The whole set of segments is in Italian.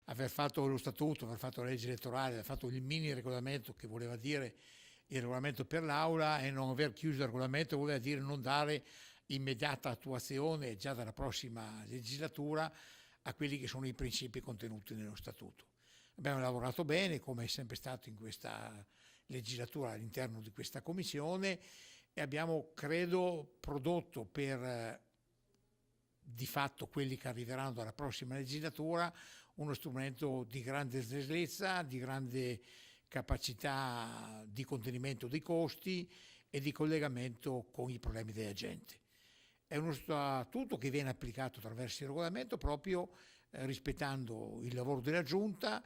aver fatto lo statuto, aver fatto la legge elettorale, aver fatto il mini regolamento che voleva dire il regolamento per l'Aula e non aver chiuso il regolamento voleva dire non dare immediata attuazione già dalla prossima legislatura a quelli che sono i principi contenuti nello statuto. Abbiamo lavorato bene, come è sempre stato in questa legislatura all'interno di questa commissione, e abbiamo, credo, prodotto per di fatto quelli che arriveranno dalla prossima legislatura uno strumento di grande snellezza, di grande capacità di contenimento dei costi e di collegamento con i problemi della gente. È uno statuto che viene applicato attraverso il regolamento proprio rispettando il lavoro della Giunta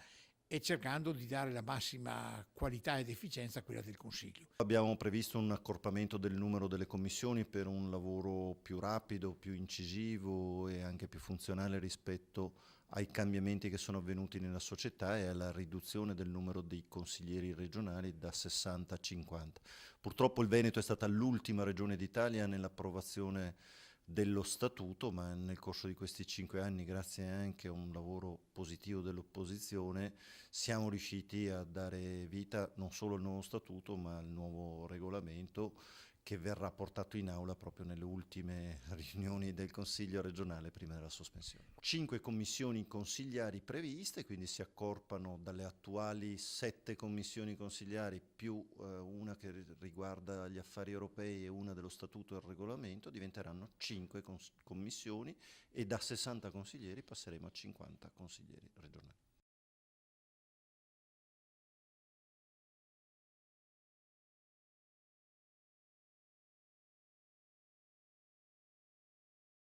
e cercando di dare la massima qualità ed efficienza a quella del Consiglio. Abbiamo previsto un accorpamento del numero delle commissioni per un lavoro più rapido, più incisivo e anche più funzionale rispetto ai cambiamenti che sono avvenuti nella società e alla riduzione del numero dei consiglieri regionali da 60 a 50. Purtroppo il Veneto è stata l'ultima regione d'Italia nell'approvazione dello statuto, ma nel corso di questi 5 anni, grazie anche a un lavoro positivo dell'opposizione, siamo riusciti a dare vita non solo al nuovo statuto, ma al nuovo regolamento che verrà portato in aula proprio nelle ultime riunioni del Consiglio regionale prima della sospensione. 5 commissioni consigliari previste, quindi si accorpano dalle attuali 7 commissioni consigliari più una che riguarda gli affari europei e una dello statuto e il regolamento, diventeranno 5 commissioni e da 60 consiglieri passeremo a 50 consiglieri regionali.